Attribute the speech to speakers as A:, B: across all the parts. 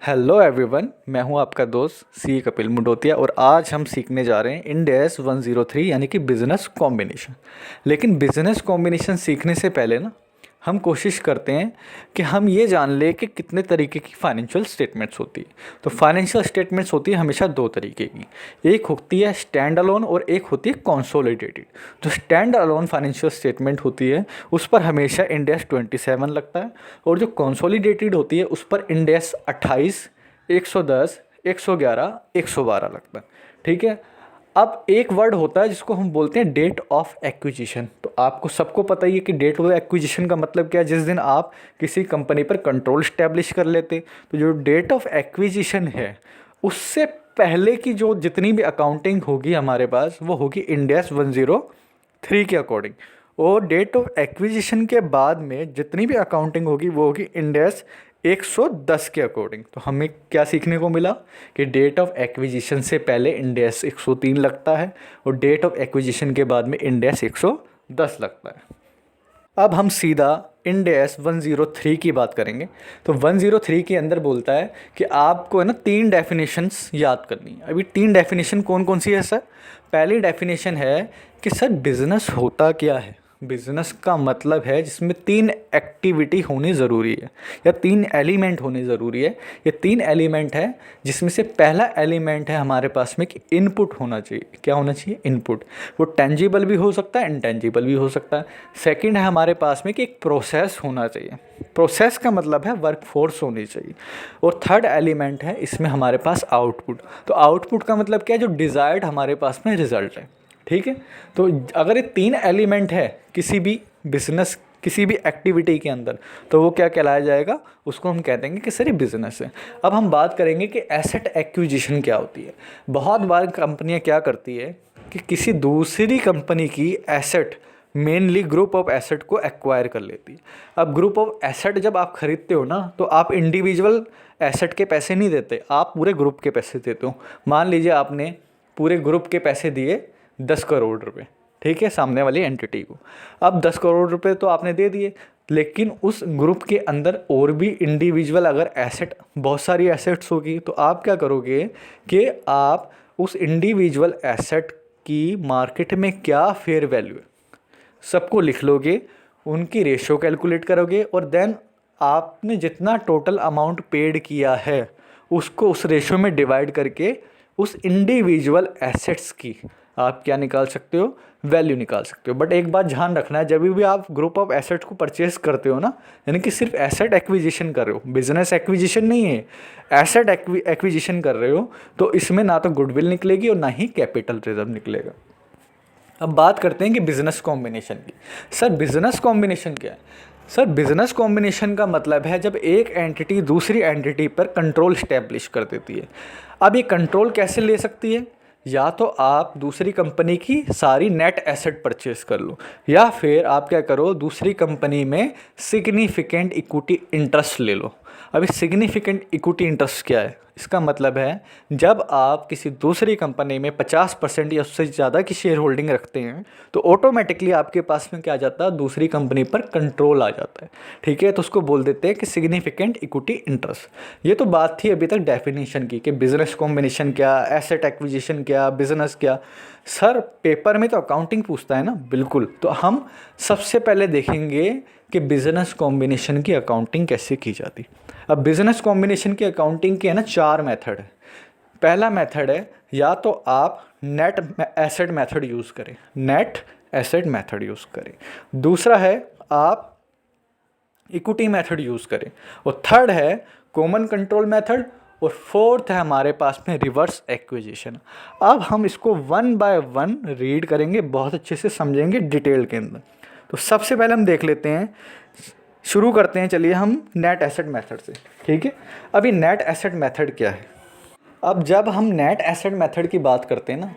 A: Hello everyone, मैं हूं आपका दोस्त सी कपिल मुंडोतिया और आज हम सीखने जा रहे हैं इंड एस 103 यानी कि बिज़नेस कॉम्बिनेशन। लेकिन बिज़नेस कॉम्बिनेशन सीखने से पहले ना हम कोशिश करते हैं कि हम ये जान लें कि कितने तरीके की फाइनेंशियल स्टेटमेंट्स होती है। तो फाइनेंशियल स्टेटमेंट्स होती है हमेशा दो तरीके की, एक होती है स्टैंड अलोन और एक होती है कंसोलिडेटेड। जो स्टैंड अलोन फाइनेंशियल स्टेटमेंट होती है उस पर हमेशा इंड एस 27 लगता है और जो कंसोलिडेटेड होती है उस पर इंड एस 28, 110, 111, 112 लगता है। ठीक है। अब एक वर्ड होता है जिसको हम बोलते हैं डेट ऑफ एक्विजिशन। तो आपको सबको पता ही है कि डेट ऑफ एक्विजिशन का मतलब क्या है, जिस दिन आप किसी कंपनी पर कंट्रोल स्टैब्लिश कर लेते। तो जो डेट ऑफ एक्विजिशन है उससे पहले की जो जितनी भी अकाउंटिंग होगी हमारे पास वो होगी इंड एस 103 के अकॉर्डिंग, और डेट ऑफ एक्विजिशन के बाद में जितनी भी अकाउंटिंग होगी वो होगी इंड एस 110 के अकॉर्डिंग। तो हमें क्या सीखने को मिला कि डेट ऑफ एक्विजिशन से पहले इंड एस 103 लगता है और डेट ऑफ एक्विजिशन के बाद में इंड एस 110 लगता है। अब हम सीधा इंड एस 103 की बात करेंगे। तो 103 के अंदर बोलता है कि आपको है ना 3 डेफिनेशंस याद करनी है। अभी 3 डेफिनेशन कौन कौन सी है सर? पहली डेफिनेशन है कि सर बिज़नेस होता क्या है। बिज़नेस का मतलब है जिसमें 3 एक्टिविटी होनी ज़रूरी है या 3 एलिमेंट होने ज़रूरी है। ये 3 एलिमेंट है जिसमें से पहला एलिमेंट है हमारे पास में कि इनपुट होना चाहिए। क्या होना चाहिए? इनपुट। वो टेंजिबल भी हो सकता है, इनटेंजिबल भी हो सकता है। सेकंड है हमारे पास में कि एक प्रोसेस होना चाहिए। प्रोसेस का मतलब है वर्क फोर्स होनी चाहिए। और थर्ड एलिमेंट है इसमें हमारे पास आउटपुट। तो आउटपुट का मतलब क्या है? जो डिज़ायर्ड हमारे पास में रिजल्ट है। ठीक है। तो अगर ये 3 एलिमेंट है किसी भी बिजनेस किसी भी एक्टिविटी के अंदर तो वो क्या कहलाया जाएगा? उसको हम कह देंगे कि सर ये बिजनेस है। अब हम बात करेंगे कि एसेट एक्विजिशन क्या होती है। बहुत बार कंपनियां क्या करती है कि किसी दूसरी कंपनी की asset, mainly group of asset को एक्वायर कर लेती है। अब ग्रुप ऑफ एसेट जब आप खरीदते हो ना तो आप इंडिविजुअल एसेट के पैसे नहीं देते, आप पूरे ग्रुप के पैसे देते हो। मान लीजिए आपने पूरे ग्रुप के पैसे दिए 10 करोड़ रुपए, ठीक है, सामने वाली एंटिटी को। अब 10 करोड़ रुपए तो आपने दे दिए, लेकिन उस ग्रुप के अंदर और भी इंडिविजुअल अगर एसेट, बहुत सारी एसेट्स होगी, तो आप क्या करोगे कि आप उस इंडिविजुअल एसेट की मार्केट में क्या फेयर वैल्यू है सबको लिख लोगे, उनकी रेशो कैलकुलेट करोगे और देन आपने जितना टोटल अमाउंट पेड किया है उसको उस रेशो में डिवाइड करके उस इंडिविजुअल एसेट्स की आप क्या निकाल सकते हो? वैल्यू निकाल सकते हो। बट एक बात ध्यान रखना है, जब भी आप ग्रुप ऑफ एसेट्स को परचेस करते हो ना, यानी कि सिर्फ एसेट एक्विजिशन कर रहे हो, बिजनेस एक्विजिशन नहीं है, एसेट एक्विजिशन कर रहे हो, तो इसमें ना तो गुडविल निकलेगी और ना ही कैपिटल रिजर्व निकलेगा। अब बात करते हैं कि बिजनेस कॉम्बिनेशन की। सर बिजनेस कॉम्बिनेशन क्या है? सर बिजनेस कॉम्बिनेशन का मतलब है जब एक एंटिटी दूसरी एंटिटी पर कंट्रोल स्टैब्लिश कर देती है। अब ये कंट्रोल कैसे ले सकती है? या तो आप दूसरी कंपनी की सारी नेट एसेट परचेस कर लो, या फिर आप क्या करो, दूसरी कंपनी में सिग्निफिकेंट इक्विटी इंटरेस्ट ले लो। अभी सिग्निफिकेंट इक्विटी इंटरेस्ट क्या है? इसका मतलब है जब आप किसी दूसरी कंपनी में 50% या उससे ज़्यादा की शेयर होल्डिंग रखते हैं तो ऑटोमेटिकली आपके पास में क्या आ जाता है? दूसरी कंपनी पर कंट्रोल आ जाता है। ठीक है। तो उसको बोल देते हैं कि सिग्निफिकेंट इक्विटी इंटरेस्ट। ये तो बात थी अभी तक डेफिनेशन की कि बिजनेस कॉम्बिनेशन क्या, एसेट एक्विजिशन क्या, बिजनेस क्या। सर पेपर में तो अकाउंटिंग पूछता है ना, बिल्कुल। तो हम सबसे पहले देखेंगे कि बिजनेस कॉम्बिनेशन की अकाउंटिंग कैसे की जाती। अब बिजनेस कॉम्बिनेशन की अकाउंटिंग के है ना 4 मेथड है। पहला मेथड है या तो आप नेट एसेट मेथड यूज़ करें, नेट एसेट मेथड यूज़ करें। दूसरा है आप इक्विटी मेथड यूज़ करें, और थर्ड है कॉमन कंट्रोल मेथड, और फोर्थ है हमारे पास में रिवर्स एक्विजिशन। अब हम इसको 1 बाय 1 रीड करेंगे, बहुत अच्छे से समझेंगे डिटेल के अंदर। तो सबसे पहले हम देख लेते हैं, शुरू करते हैं, चलिए हम नेट एसेट मेथड से। ठीक है। अभी नेट एसेट मेथड क्या है? अब जब हम नेट एसेट मेथड की बात करते हैं ना,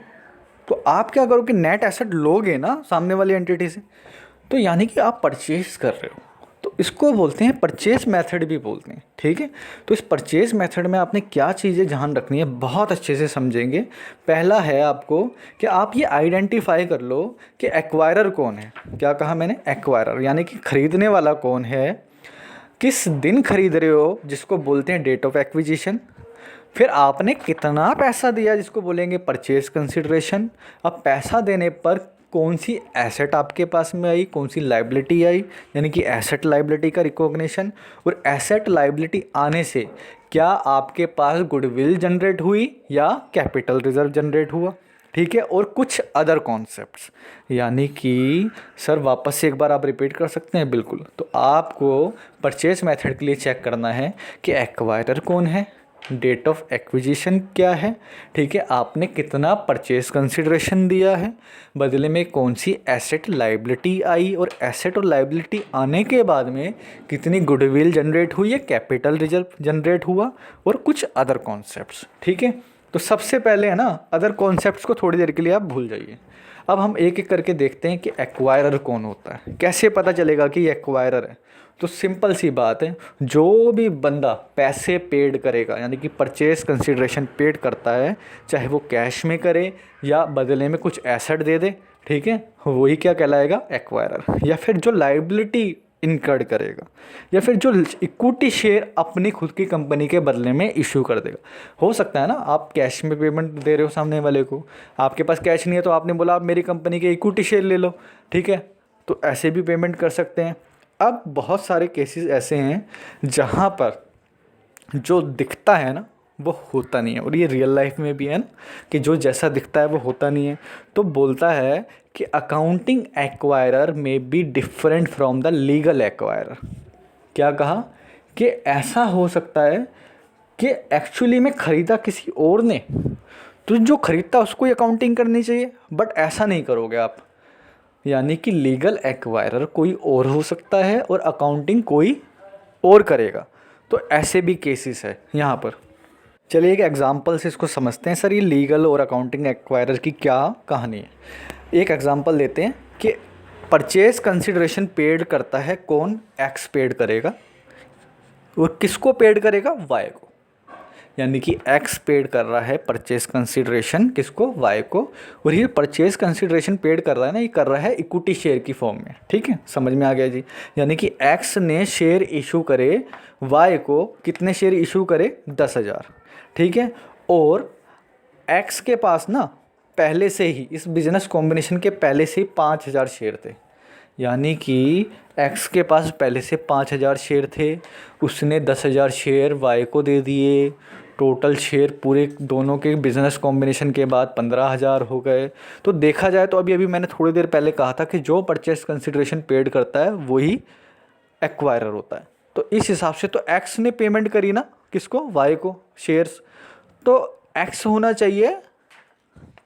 A: तो आप क्या करोगे, नेट एसेट लोगे ना सामने वाली एंटिटी से, तो यानी कि आप परचेज कर रहे हो, तो इसको बोलते हैं परचेज मेथड भी बोलते हैं। ठीक है। तो इस परचेज मेथड में आपने क्या चीज़ें ध्यान रखनी है, बहुत अच्छे से समझेंगे। पहला है आपको कि आप ये आइडेंटिफाई कर लो कि एक्वायरर कौन है। क्या कहा मैंने? एक्वायरर, यानी कि खरीदने वाला कौन है। किस दिन खरीद रहे हो जिसको बोलते हैं डेट ऑफ एक्विजिशन, फिर आपने कितना पैसा दिया जिसको बोलेंगे परचेज कंसिडरेशन। अब पैसा देने पर कौन सी एसेट आपके पास में आई, कौन सी लाइबिलिटी आई, यानी कि एसेट लाइबिलिटी का रिकॉग्निशन। और एसेट लाइबिलिटी आने से क्या आपके पास गुडविल जनरेट हुई या कैपिटल रिजर्व जनरेट हुआ, ठीक है। और कुछ अदर कॉन्सेप्ट्स, यानी कि सर वापस से एक बार आप रिपीट कर सकते हैं? बिल्कुल। तो आपको परचेज मेथड के लिए चेक करना है कि एक्वायरर कौन है, डेट ऑफ एक्विजिशन क्या है, ठीक है, आपने कितना परचेज कंसिडरेशन दिया है, बदले में कौन सी एसेट लाइबिलिटी आई, और एसेट और लाइबिलिटी आने के बाद में कितनी गुडविल जनरेट हुई है, कैपिटल रिजर्व जनरेट हुआ, और कुछ अदर कॉन्सेप्ट्स, ठीक है। तो सबसे पहले है ना, अदर कॉन्सेप्ट्स को थोड़ी देर के लिए आप भूल जाइए। अब हम एक एक करके देखते हैं कि एक्वायरर कौन होता है, कैसे पता चलेगा कि ये एक्वायरर है। तो सिंपल सी बात है, जो भी बंदा पैसे पेड करेगा, यानी कि परचेज कंसिडरेशन पेड करता है, चाहे वो कैश में करे या बदले में कुछ एसेट दे दे, ठीक है, वही क्या कहलाएगा, एक्वायरर। या फिर जो लाइबिलिटी इनकर्ड करेगा, या फिर जो इक्विटी शेयर अपनी खुद की कंपनी के बदले में इशू कर देगा। हो सकता है ना आप कैश में पेमेंट दे रहे हो सामने वाले को, आपके पास कैश नहीं है तो आपने बोला आप मेरी कंपनी के इक्विटी शेयर ले लो, ठीक है, तो ऐसे भी पेमेंट कर सकते हैं। अब बहुत सारे केसेस ऐसे हैं जहाँ पर जो दिखता है ना वो होता नहीं है, और ये रियल लाइफ में भी है ना कि जो जैसा दिखता है वो होता नहीं है। तो बोलता है कि अकाउंटिंग एक्वायरर में be different from the legal acquirer. क्या कहा कि ऐसा हो सकता है कि एक्चुअली में ख़रीदा किसी और ने, तो जो ख़रीदता उसको ही अकाउंटिंग करनी चाहिए, बट ऐसा नहीं करोगे आप। यानी कि लीगल एक्वायरर कोई और हो सकता है और अकाउंटिंग कोई और करेगा। तो ऐसे भी केसेस है यहाँ पर। चलिए एक एग्जांपल से इसको समझते हैं। सर ये लीगल और अकाउंटिंग एक्वायरर की क्या कहानी है। एक एग्जांपल देते हैं कि परचेज कंसिडरेशन पेड करता है कौन, एक्स पेड करेगा, और किसको पेड करेगा, वाई को। यानी कि एक्स पेड कर रहा है परचेज कंसिडरेशन किसको, वाई को। और ये परचेज कंसिडरेशन पेड कर रहा है ना, ये कर रहा है इक्विटी शेयर की फॉर्म में, ठीक है, समझ में आ गया जी। यानी कि एक्स ने शेयर इशू करे वाई को, कितने शेयर इशू करे, 10,000, ठीक है। और एक्स के पास ना पहले से ही इस बिजनेस कॉम्बिनेशन के पहले से ही 5,000 शेयर थे। यानी कि एक्स के पास पहले से 5,000 शेयर थे, उसने 10,000 शेयर वाई को दे दिए। टोटल शेयर पूरे दोनों के बिजनेस कॉम्बिनेशन के बाद 15,000 हो गए। तो देखा जाए तो अभी अभी मैंने थोड़ी देर पहले कहा था कि जो परचेस कंसिडरेशन पेड करता है वही एक्वायरर होता है। तो इस हिसाब से तो एक्स ने पेमेंट करी ना किसको, वाई को, शेयर्स। तो एक्स होना चाहिए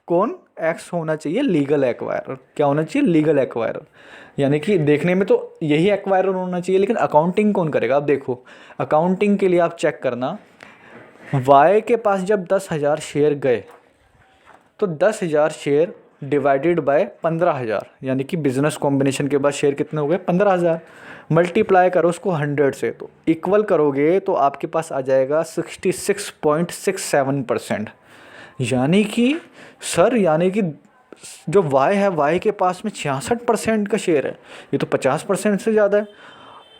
A: कौन, एक्स होना चाहिए लीगल एक्वायरर। क्या होना चाहिए, लीगल एक्वायरर। यानी कि देखने में तो यही एक्वायरर होना चाहिए, लेकिन अकाउंटिंग कौन करेगा। अब देखो अकाउंटिंग के लिए आप चेक करना, वाई के पास जब 10,000 शेयर गए तो 10,000 शेयर डिवाइडेड बाय 15,000, यानी कि बिजनेस कॉम्बिनेशन के बाद शेयर कितने हो गए, 15,000। मल्टीप्लाई करो उसको 100 से, तो इक्वल करोगे तो आपके पास आ जाएगा 66.67%। यानी कि सर, यानी कि जो वाई है, वाई के पास में 66% का शेयर है, ये तो 50% से ज़्यादा है।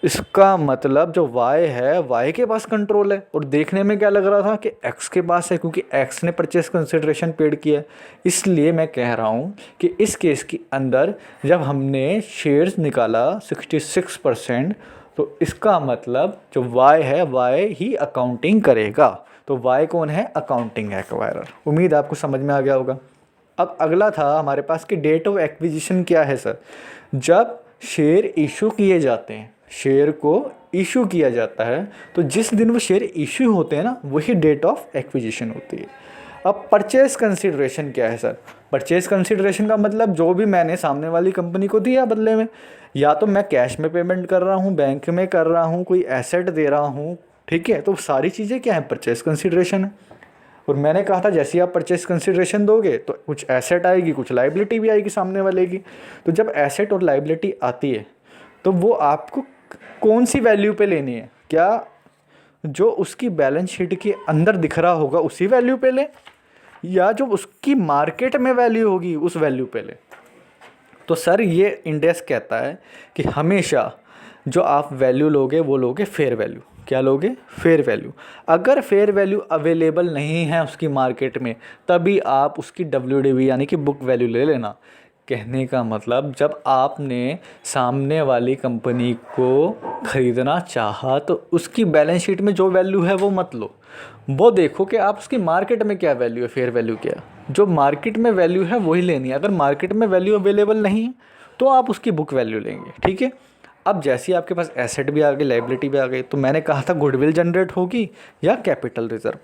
A: इसका मतलब जो वाई है, वाई के पास कंट्रोल है। और देखने में क्या लग रहा था कि एक्स के पास है, क्योंकि एक्स ने परचेस कंसिडरेशन पेड किया है। इसलिए मैं कह रहा हूँ कि इस केस के अंदर जब हमने शेयर्स निकाला 66%, तो इसका मतलब जो वाई है, वाई ही अकाउंटिंग करेगा। तो वाई कौन है, अकाउंटिंग एक्वायरर। उम्मीद आपको समझ में आ गया होगा। अब अगला था हमारे पास कि डेट ऑफ एक्विजिशन क्या है सर। जब शेयर इशू किए जाते हैं, शेयर को इशू किया जाता है, तो जिस दिन वो शेयर इशू होते हैं ना, वही डेट ऑफ एक्विजिशन होती है। अब परचेज कंसिडरेशन क्या है सर। परचेज कंसिडरेशन का मतलब जो भी मैंने सामने वाली कंपनी को दिया बदले में, या तो मैं कैश में पेमेंट कर रहा हूँ, बैंक में कर रहा हूँ, कोई एसेट दे रहा हूँ, ठीक है, तो सारी चीज़ें क्या है, परचेज कंसिडरेशन है। और मैंने कहा था जैसे ही आप परचेज कंसिडरेशन दोगे तो कुछ एसेट आएगी, कुछ लाइबिलिटी भी आएगी सामने वाले की। तो जब एसेट और लाइबिलिटी आती है तो वो आपको कौन सी वैल्यू पे लेनी है, क्या जो उसकी बैलेंस शीट के अंदर दिख रहा होगा उसी वैल्यू पे ले, या जो उसकी मार्केट में वैल्यू होगी उस वैल्यू पे ले। तो सर ये इंड एस कहता है कि हमेशा जो आप वैल्यू लोगे वो लोगे फेयर वैल्यू। क्या लोगे? Fair value. अगर फेयर वैल्यू अवेलेबल नहीं है उसकी मार्केट में, तभी आप उसकी WDV यानी कि बुक वैल्यू ले लेना। कहने का मतलब, जब आपने सामने वाली कंपनी को ख़रीदना चाहा तो उसकी बैलेंस शीट में जो वैल्यू है वो मत लो, वो देखो कि आप उसकी मार्केट में क्या वैल्यू है, फेयर वैल्यू क्या है। जो मार्केट में वैल्यू है वही लेनी है। अगर मार्केट में वैल्यू अवेलेबल नहीं है तो आप उसकी बुक वैल्यू लेंगे, ठीक है। अब जैसे ही आपके पास एसेट भी आ गई, लाइबिलिटी भी आ गई, तो मैंने कहा था गुडविल जनरेट होगी या कैपिटल रिजर्व।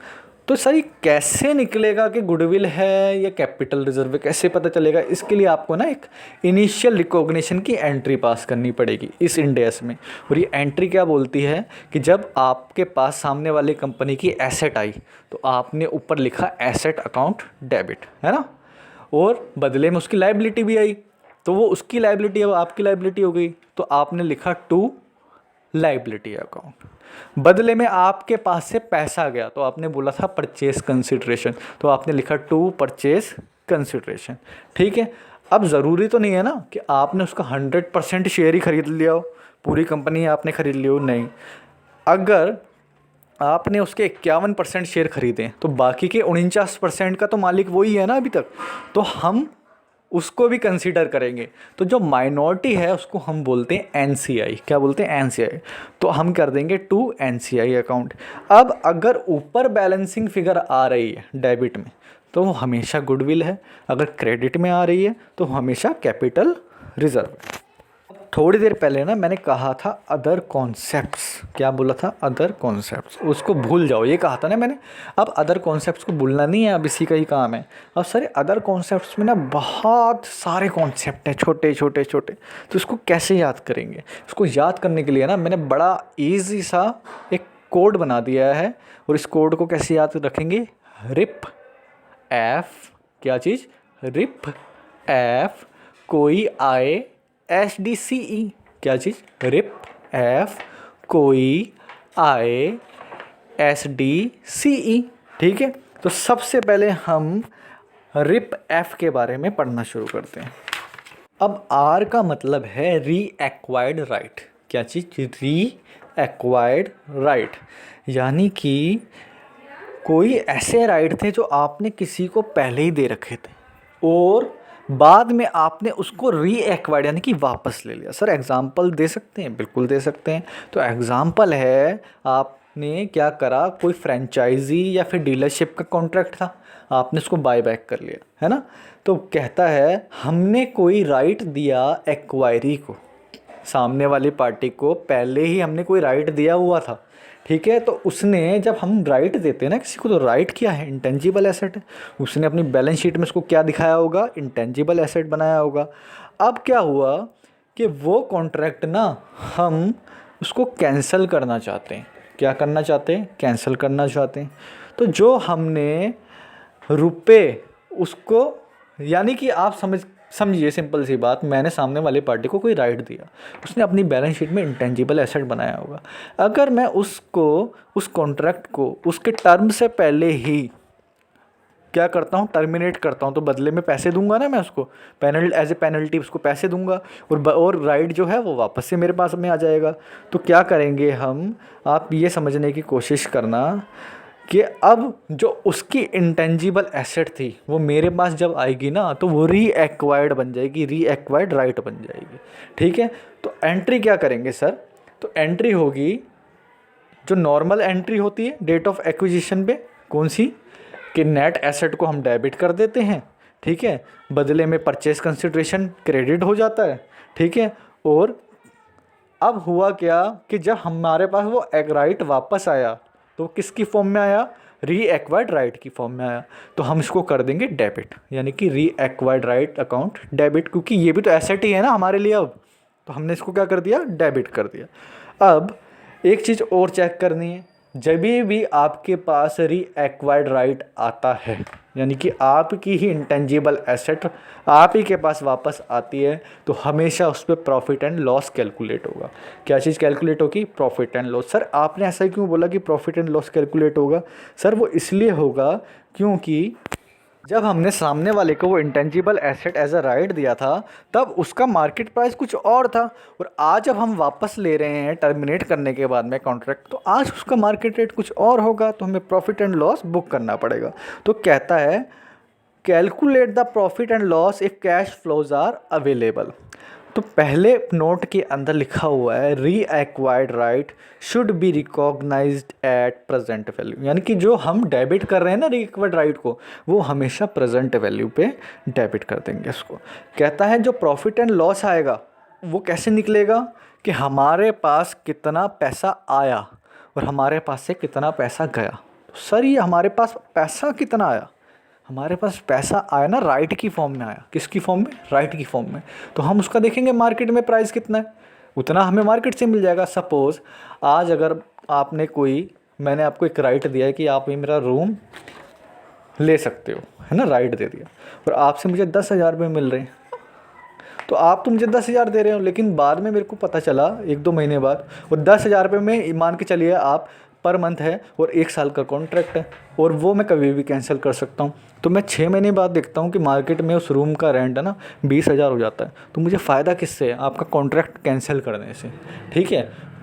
A: तो सर ये कैसे निकलेगा कि गुडविल है या कैपिटल रिजर्व है, कैसे पता चलेगा? इसके लिए आपको ना एक इनिशियल रिकॉग्निशन की एंट्री पास करनी पड़ेगी इस इंड एस में। और ये एंट्री क्या बोलती है कि जब आपके पास सामने वाली कंपनी की एसेट आई तो आपने ऊपर लिखा एसेट अकाउंट डेबिट, है ना, और बदले में उसकी लाइबिलिटी भी आई, तो वो उसकी लाइबिलिटी अब आपकी लाइबिलिटी हो गई, तो आपने लिखा टू लाइबिलिटी अकाउंट। बदले में आपके पास से पैसा गया तो आपने बोला था परचेज कंसिडरेशन, तो आपने लिखा टू परचेज कंसिडरेशन, ठीक है। अब ज़रूरी तो नहीं है ना कि आपने उसका 100% शेयर ही खरीद लिया हो, पूरी कंपनी आपने खरीद ली हो, नहीं। अगर आपने उसके 51% शेयर खरीदे तो बाकी के 49% का तो मालिक वही है ना अभी तक, तो हम उसको भी कंसीडर करेंगे। तो जो माइनॉरिटी है उसको हम बोलते हैं NCI। क्या बोलते हैं? NCI। तो हम कर देंगे टू NCI अकाउंट। अब अगर ऊपर बैलेंसिंग फिगर आ रही है डेबिट में तो वो हमेशा गुडविल है, अगर क्रेडिट में आ रही है तो हमेशा कैपिटल रिजर्व है। थोड़ी देर पहले ना मैंने कहा था अदर कॉन्सेप्ट्स। क्या बोला था? Other concepts. उसको भूल जाओ, ये कहा था ना मैंने। अब अदर कॉन्सेप्ट्स को भूलना नहीं है, अब इसी का ही काम है। अब सारे अदर कॉन्सेप्ट्स में ना बहुत सारे कॉन्सेप्ट हैं, छोटे छोटे छोटे, तो इसको कैसे याद करेंगे? इसको याद करने के लिए ना मैंने बड़ा ईजी सा एक कोड बना दिया है। और इस कोड को कैसे याद रखेंगे? रिप एफ, क्या चीज़? रिप एफ कोई आए SDCE। क्या चीज़? रिप एफ कोई आए SDCE, ठीक है। तो सबसे पहले हम रिप एफ के बारे में पढ़ना शुरू करते हैं। अब आर का मतलब है री एक्वायर्ड राइट। क्या चीज़? री एक्वायर्ड राइट, यानी कि कोई ऐसे राइट थे जो आपने किसी को पहले ही दे रखे थे और बाद में आपने उसको री एक्वायर्ड यानी कि वापस ले लिया। सर एग्जाम्पल दे सकते हैं? बिल्कुल दे सकते हैं। तो एग्जाम्पल है, आपने क्या करा, कोई फ्रेंचाइजी या फिर डीलरशिप का कॉन्ट्रैक्ट था, आपने उसको बाय बैक कर लिया, है ना। तो कहता है हमने कोई राइट दिया एक्वायरी को, सामने वाली पार्टी को पहले ही हमने कोई राइट दिया हुआ था, ठीक है। तो उसने, जब हम राइट देते हैं ना किसी को, तो राइट क्या है? इंटेंजिबल एसेट है। उसने अपनी बैलेंस शीट में उसको क्या दिखाया होगा? इंटेंजिबल एसेट बनाया होगा। अब क्या हुआ कि वो कॉन्ट्रैक्ट ना हम उसको कैंसिल करना चाहते हैं। क्या करना चाहते हैं? कैंसिल करना चाहते हैं। तो जो हमने रुपए उसको, यानी कि आप समझिए सिंपल सी बात, मैंने सामने वाली पार्टी को कोई राइट दिया, उसने अपनी बैलेंस शीट में इंटेंजिबल एसेट बनाया होगा। अगर मैं उसको, उस कॉन्ट्रैक्ट को उसके टर्म से पहले ही क्या करता हूँ? टर्मिनेट करता हूँ, तो बदले में पैसे दूंगा ना मैं उसको, एज ए पेनल्टी उसको पैसे दूंगा, और राइट जो है वो वापस से मेरे पास में आ जाएगा। तो क्या करेंगे हम, आप ये समझने की कोशिश करना कि अब जो उसकी इंटेंजिबल एसेट थी वो मेरे पास जब आएगी ना तो वो री एक्वायर्ड बन जाएगी, री एक्वायर्ड राइट बन जाएगी, ठीक है। तो एंट्री क्या करेंगे सर? तो एंट्री होगी जो नॉर्मल एंट्री होती है डेट ऑफ एक्विजिशन पे, कौन सी? कि नेट एसेट को हम डेबिट कर देते हैं, ठीक है, बदले में परचेज कंसिडरेशन क्रेडिट हो जाता है, ठीक है। और अब हुआ क्या कि जब हमारे पास वो एक राइट वापस आया तो किसकी फॉर्म में आया? री एक्वायर्ड राइट की फॉर्म में आया। तो हम इसको कर देंगे डेबिट, यानी कि री एक्वायर्ड राइट अकाउंट डेबिट, क्योंकि ये भी तो एसेट ही है ना हमारे लिए अब। तो हमने इसको क्या कर दिया? डेबिट कर दिया। अब एक चीज़ और चेक करनी है, जब भी आपके पास री एक्वायर्ड राइट आता है, यानी कि आपकी ही इंटेंजिबल एसेट आप ही के पास वापस आती है, तो हमेशा उस पर प्रॉफिट एंड लॉस कैलकुलेट होगा। क्या चीज़ कैलकुलेट होगी? Profit and loss. सर आपने ऐसा क्यों बोला कि प्रॉफिट एंड लॉस कैलकुलेट होगा? सर वो इसलिए होगा क्योंकि जब हमने सामने वाले को वो intangible asset as a right दिया था तब उसका मार्केट प्राइस कुछ और था, और आज जब हम वापस ले रहे हैं टर्मिनेट करने के बाद में कॉन्ट्रैक्ट, तो आज उसका मार्केट रेट कुछ और होगा, तो हमें प्रॉफिट एंड लॉस बुक करना पड़ेगा। तो कहता है calculate the profit and loss if cash flows are available. तो पहले नोट के अंदर लिखा हुआ है reacquired right should be recognised at present value, यानी कि जो हम डेबिट कर रहे हैं ना री एक्वायर्ड राइट को, वो हमेशा प्रेजेंट वैल्यू पे डेबिट कर देंगे उसको। कहता है जो प्रॉफिट एंड लॉस आएगा वो कैसे निकलेगा कि हमारे पास कितना पैसा आया और हमारे पास से कितना पैसा गया। तो सर ये हमारे पास पैसा कितना आया, हमारे पास पैसा आया ना राइट की फॉर्म में आया। किसकी फॉर्म में? राइट की फॉर्म में। तो हम उसका देखेंगे मार्केट में प्राइस कितना है, उतना हमें मार्केट से मिल जाएगा। सपोज़ आज अगर आपने मैंने आपको एक राइट दिया है कि आप ये मेरा रूम ले सकते हो, है ना, राइट दे दिया, और आपसे मुझे 10,000 रुपये मिल रहे हैं। तो आप तो मुझे 10,000 दे रहे हो, लेकिन बाद में मेरे को पता चला 1-2 महीने बाद, और 10,000 रुपये में मान के चलिए आप पर मंथ है और 1 साल का कॉन्ट्रैक्ट है, और वो मैं कभी भी कैंसिल कर सकता हूँ। तो मैं 6 महीने बाद देखता हूँ कि मार्केट में उस रूम का रेंट है ना 20,000 हो जाता है। तो मुझे फ़ायदा किससे है? आपका कॉन्ट्रैक्ट कैंसिल करने से, ठीक है।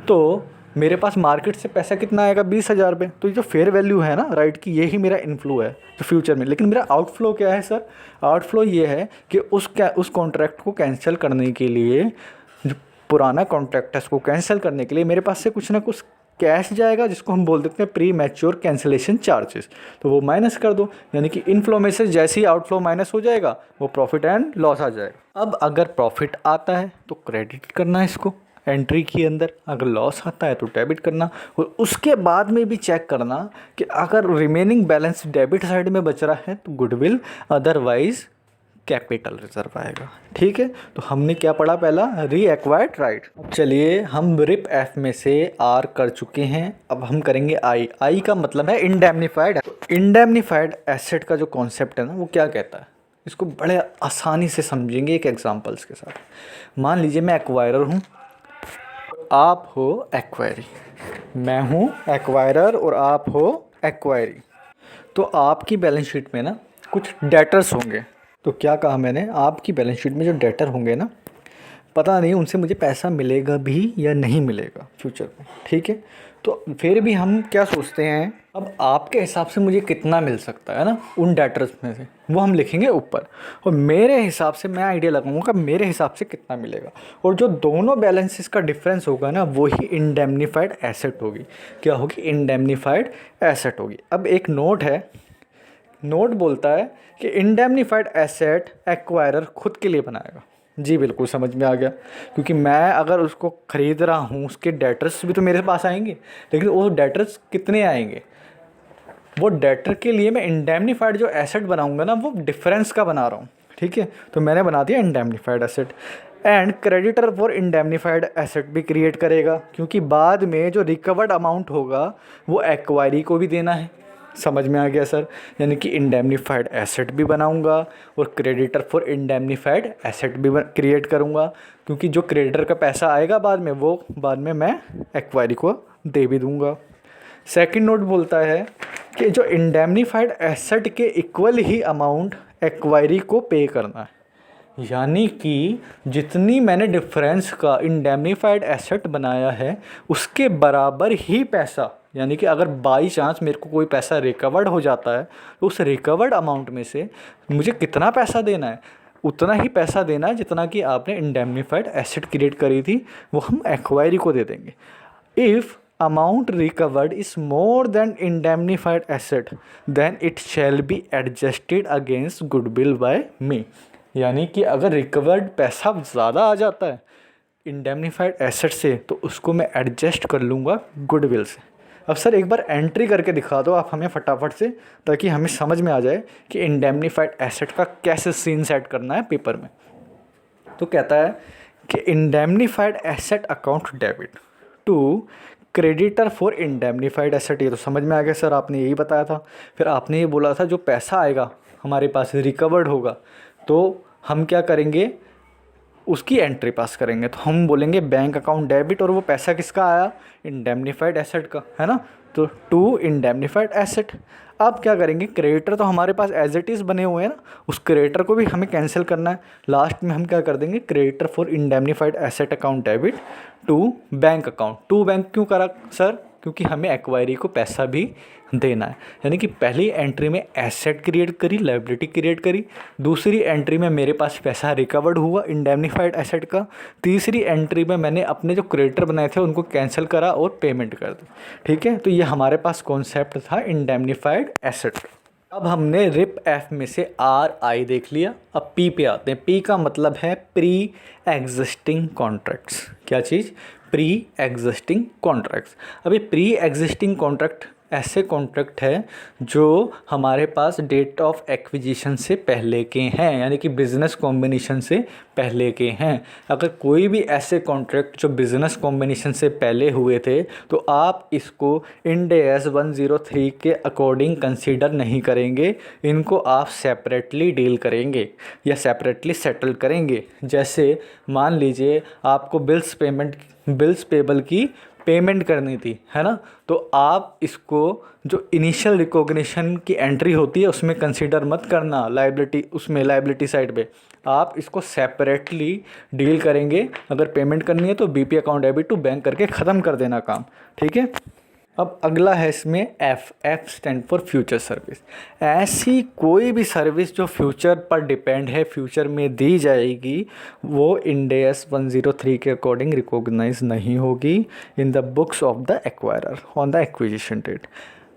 A: तो मेरे पास मार्केट से पैसा कितना आएगा? 20,000 रुपये। तो ये जो फेयर वैल्यू है ना राइट की, यही मेरा इन्फ्लो है जो फ्यूचर में। लेकिन मेरा आउटफ्लो क्या है सर? आउटफ्लो ये है कि उस कॉन्ट्रैक्ट को कैंसिल करने के लिए, जो पुराना कॉन्ट्रैक्ट है उसको कैंसिल करने के लिए मेरे पास से कुछ ना कुछ कैश जाएगा, जिसको हम बोल देते हैं प्री मैच्योर कैंसिलेशन चार्जेस। तो वो माइनस कर दो, यानी कि इनफ्लो में से जैसे ही आउटफ्लो माइनस हो जाएगा वो प्रॉफिट एंड लॉस आ जाएगा। अब अगर प्रॉफिट आता है तो क्रेडिट करना है इसको एंट्री के अंदर, अगर लॉस आता है तो डेबिट करना, और उसके बाद में भी चेक करना कि अगर रिमेनिंग बैलेंस डेबिट साइड में बच रहा है तो गुडविल, अदरवाइज कैपिटल रिजर्व आएगा, ठीक है। तो हमने क्या पढ़ा? पहला री एक्वायर्ड राइट। चलिए हम रिप एफ में से आर कर चुके हैं, अब हम करेंगे आई। आई का मतलब है इंडेमनीफाइड। इंडेमनीफाइड एसेट का जो कॉन्सेप्ट है ना, वो क्या कहता है, इसको बड़े आसानी से समझेंगे एक एग्जांपल्स के साथ। मान लीजिए मैं एक्वायरर हूँ, आप हो एक्वायरी, मैं हूँ एक्वायरर और आप हो एक्वायरी। तो आपकी बैलेंस शीट में ना कुछ डेटर्स होंगे। तो क्या कहा मैंने? आपकी बैलेंस शीट में जो डेटर होंगे ना, पता नहीं उनसे मुझे पैसा मिलेगा भी या नहीं मिलेगा फ्यूचर में, ठीक है। तो फिर भी हम क्या सोचते हैं, अब आपके हिसाब से मुझे कितना मिल सकता है ना उन डेटर्स में से, वो हम लिखेंगे ऊपर, और मेरे हिसाब से मैं आइडिया लगाऊंगा मेरे हिसाब से कितना मिलेगा, और जो दोनों बैलेंसेस का डिफरेंस होगा ना वही इंडेमनीफाइड एसेट होगी। क्या होगी? इंडेमनीफाइड एसेट होगी। अब एक नोट है, नोट बोलता है कि इंडेमनीफाइड एसेट एक्वायरर खुद के लिए बनाएगा। जी बिल्कुल समझ में आ गया, क्योंकि मैं अगर उसको ख़रीद रहा हूँ उसके डेटर्स भी तो मेरे पास आएंगे, लेकिन वो डेटर्स कितने आएंगे, वो डेटर के लिए मैं इंडेमनीफाइड जो एसेट बनाऊंगा ना वो डिफरेंस का बना रहा हूँ, ठीक है। तो मैंने बना दिया indemnified asset. And creditor for indemnified asset भी क्रिएट करेगा, क्योंकि बाद में जो रिकवर्ड अमाउंट होगा वो एक्वायरी को भी देना है। समझ में आ गया सर? यानी कि इंडेमनीफाइड एसेट भी बनाऊंगा और क्रेडिटर फॉर इंडेमनीफाइड एसेट भी क्रिएट करूंगा, क्योंकि जो क्रेडिटर का पैसा आएगा बाद में वो बाद में मैं एक्वायरी को दे भी दूंगा। सेकंड नोट बोलता है कि जो इंडेमनीफाइड एसेट के इक्वल ही अमाउंट एक्वायरी को पे करना है, यानी कि जितनी मैंने डिफरेंस का इंडेमनीफाइड एसेट बनाया है उसके बराबर ही पैसा, यानी कि अगर बाई चांस मेरे को कोई पैसा रिकवर्ड हो जाता है तो उस रिकवर्ड अमाउंट में से मुझे कितना पैसा देना है, उतना ही पैसा देना है जितना कि आपने इंडेमनीफाइड एसेट क्रिएट करी थी, वो हम एक्वायरी को दे देंगे। If amount recovered is more than indemnified asset then it shall be adjusted against goodwill by me, यानी कि अगर रिकवर्ड पैसा ज़्यादा आ जाता है इंडेमनीफाइड एसेट से तो उसको मैं एडजस्ट कर लूँगा गुडविल से। अब सर एक बार एंट्री करके दिखा दो आप हमें फटाफट से, ताकि हमें समझ में आ जाए कि इंडेमनीफाइड एसेट का कैसे सीन सेट करना है पेपर में। तो कहता है कि indemnified asset account debit to creditor for indemnified asset. ये तो समझ में आ गया सर, आपने यही बताया था। फिर आपने ये बोला था जो पैसा आएगा हमारे पास रिकवर्ड होगा तो हम क्या करेंगे, उसकी एंट्री पास करेंगे। तो हम बोलेंगे बैंक अकाउंट डेबिट, और वो पैसा किसका आया? इंडेमनीफाइड एसेट का, है ना। तो टू इंडेमनीफाइड एसेट। अब क्या करेंगे, क्रेडिटर तो हमारे पास एज इट इज़ बने हुए हैं ना, उस क्रेडिटर को भी हमें कैंसिल करना है। लास्ट में हम क्या कर देंगे, creditor for indemnified asset account debit to bank account. To bank क्यों करा सर, क्योंकि हमें एक्वायरी को पैसा भी देना है। यानी कि पहली एंट्री में एसेट क्रिएट करी, लायबिलिटी क्रिएट करी, दूसरी एंट्री में मेरे पास पैसा रिकवर्ड हुआ इंडेमनीफाइड एसेट का, तीसरी एंट्री में मैंने अपने जो क्रेडिटर बनाए थे उनको कैंसिल करा और पेमेंट कर दी। ठीक है, तो ये हमारे पास कॉन्सेप्ट था इंडेमनीफाइड एसेट। अब हमने रिप एफ में से आर आई देख लिया, अब पी पे आते हैं। पी का मतलब है प्री एग्जिस्टिंग कॉन्ट्रैक्ट्स। क्या चीज़, प्री एग्जिस्टिंग कॉन्ट्रैक्ट्स। अभी प्री एग्जिस्टिंग कॉन्ट्रैक्ट ऐसे कॉन्ट्रैक्ट है जो हमारे पास डेट ऑफ एक्विजिशन से पहले के हैं, यानी कि बिज़नेस कॉम्बिनेशन से पहले के हैं। अगर कोई भी ऐसे कॉन्ट्रैक्ट जो बिज़नेस कॉम्बिनेशन से पहले हुए थे तो आप इसको इंड AS 103 के अकॉर्डिंग कंसीडर नहीं करेंगे, इनको आप सेपरेटली डील करेंगे या सेपरेटली सेटल करेंगे। जैसे मान लीजिए आपको बिल्स पेबल की पेमेंट करनी थी, है ना, तो आप इसको जो इनिशियल रिकॉग्निशन की एंट्री होती है उसमें कंसीडर मत करना, लायबिलिटी उसमें लायबिलिटी साइड पे आप इसको सेपरेटली डील करेंगे। अगर पेमेंट करनी है तो BP account debit to bank करके ख़त्म कर देना काम। ठीक है, अब अगला है इसमें F stand for future service. ऐसी कोई भी सर्विस जो फ्यूचर पर डिपेंड है, फ्यूचर में दी जाएगी, वो इंड AS 103 के अकॉर्डिंग रिकॉग्नाइज नहीं होगी in the books of the acquirer on the acquisition date.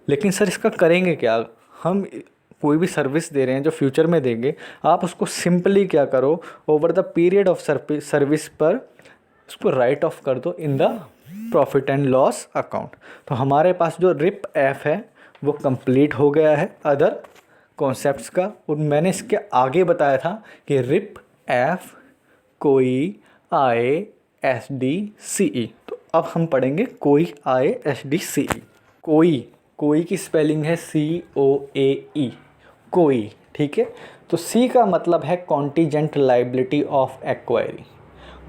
A: लेकिन सर इसका करेंगे क्या, हम कोई भी सर्विस दे रहे हैं जो फ्यूचर में देंगे, आप उसको सिंपली क्या करो, over the period of service पर उसको राइट ऑफ कर दो in the profit and loss account. तो हमारे पास जो रिप एफ है वो कंप्लीट हो गया है अदर कॉन्सेप्ट्स का। और मैंने इसके आगे बताया था कि रिप एफ कोई ISDCE। तो अब हम पढ़ेंगे कोई ISDCE। कोई की स्पेलिंग है COAE, कोई। ठीक है, तो सी का मतलब है contingent liability of acquiree,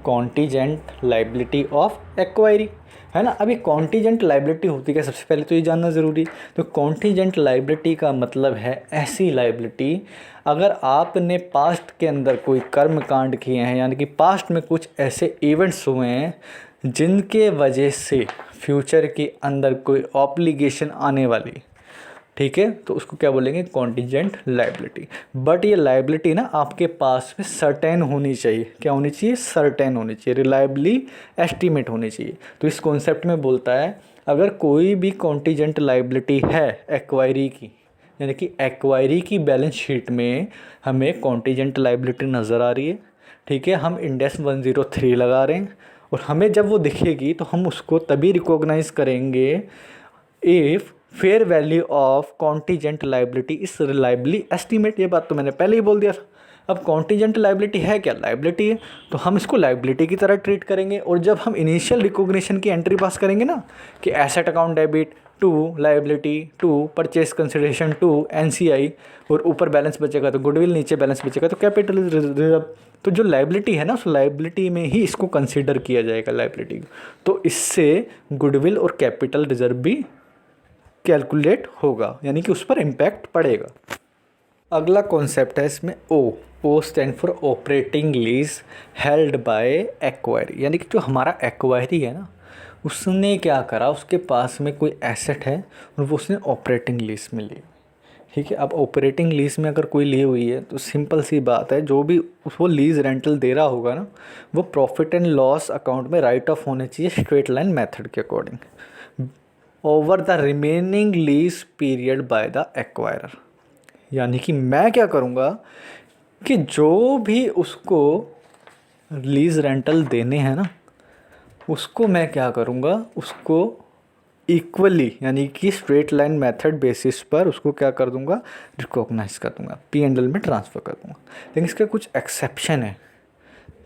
A: contingent liability of acquiree, है ना। अभी कॉन्टीजेंट लाइबिलिटी होती है, सबसे पहले तो ये जानना ज़रूरी है। तो कॉन्टीजेंट लाइबिलिटी का मतलब है ऐसी लाइबिलिटी अगर आपने पास्ट के अंदर कोई कर्म कांड किए हैं, यानी कि पास्ट में कुछ ऐसे इवेंट्स हुए हैं जिनके वजह से फ्यूचर के अंदर कोई ऑब्लिगेशन आने वाली, ठीक है, तो उसको क्या बोलेंगे, कॉन्टीजेंट लाइबिलिटी। बट ये लाइबिलिटी ना आपके पास में सर्टेन होनी चाहिए। क्या होनी चाहिए, सर्टेन होनी चाहिए, रिलायबली एस्टीमेट होनी चाहिए। तो इस कॉन्सेप्ट में बोलता है अगर कोई भी कॉन्टीजेंट लाइबिलिटी है एक्वायरी की, यानी कि एक्वायरी की बैलेंस शीट में हमें कॉन्टीजेंट लाइबिलिटी नज़र आ रही है, ठीक है, हम इंड AS 103 लगा रहे हैं, और हमें जब वो दिखेगी तो हम उसको तभी रिकॉग्नाइज करेंगे if fair value of contingent liability इस रिलायबली एस्टीमेट। ये बात तो मैंने पहले ही बोल दिया था। अब कॉन्टीजेंट लाइबिलिटी है क्या, लाइबिलिटी है, तो हम इसको लाइबिलिटी की तरह ट्रीट करेंगे। और जब हम इनिशियल रिकॉग्निशन की एंट्री पास करेंगे ना कि asset account debit to liability to purchase consideration to NCI, और ऊपर बैलेंस बचेगा तो गुडविल, नीचे बैलेंस बचेगा तो कैपिटल रिजर्व, तो जो लाइबिलिटी है ना उस लाइबिलिटी में ही इसको कंसिडर किया जाएगा लाइबिलिटी। तो इससे गुडविल और कैपिटल रिजर्व भी कैलकुलेट होगा, यानी कि उस पर इम्पैक्ट पड़ेगा। अगला कॉन्सेप्ट है इसमें O stand for operating lease held by acquiree, यानी कि जो हमारा एक्वायरी है ना उसने क्या करा, उसके पास में कोई एसेट है और वो उसने ऑपरेटिंग लीज में ली। ठीक है, अब ऑपरेटिंग लीज में अगर कोई ली हुई है तो सिंपल सी बात है, जो भी वो लीज रेंटल दे रहा होगा ना वो प्रॉफिट एंड लॉस अकाउंट में राइट ऑफ होने चाहिए स्ट्रेट लाइन मेथड के according over the remaining lease period by the acquirer. यानी कि मैं क्या करूँगा कि जो भी उसको लीज रेंटल देने हैं ना उसको मैं क्या करूँगा, उसको इक्वली यानी कि स्ट्रेट लाइन मेथड बेसिस पर उसको क्या कर दूँगा, रिकॉग्नाइज कर दूँगा, P&L में ट्रांसफ़र कर दूँगा। लेकिन इसका कुछ एक्सेप्शन है,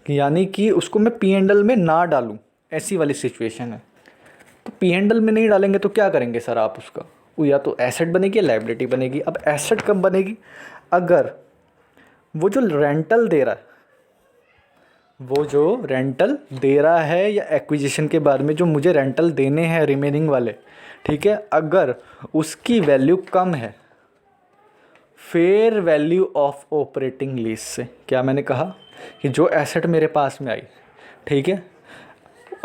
A: यानी कि उसको मैं P&L में ना डालूँ, ऐसी वाली सिचुएशन है। तो P&L में नहीं डालेंगे तो क्या करेंगे सर आप उसका, वो या तो एसेट बनेगी या लाइबिलिटी बनेगी। अब एसेट कब बनेगी, अगर वो जो रेंटल दे रहा है, वो जो रेंटल दे रहा है या एक्विजिशन के बाद में जो मुझे रेंटल देने हैं रिमेनिंग वाले, ठीक है, अगर उसकी वैल्यू कम है, fair value of operating lease से। क्या मैंने कहा कि जो एसेट मेरे पास में आई, ठीक है,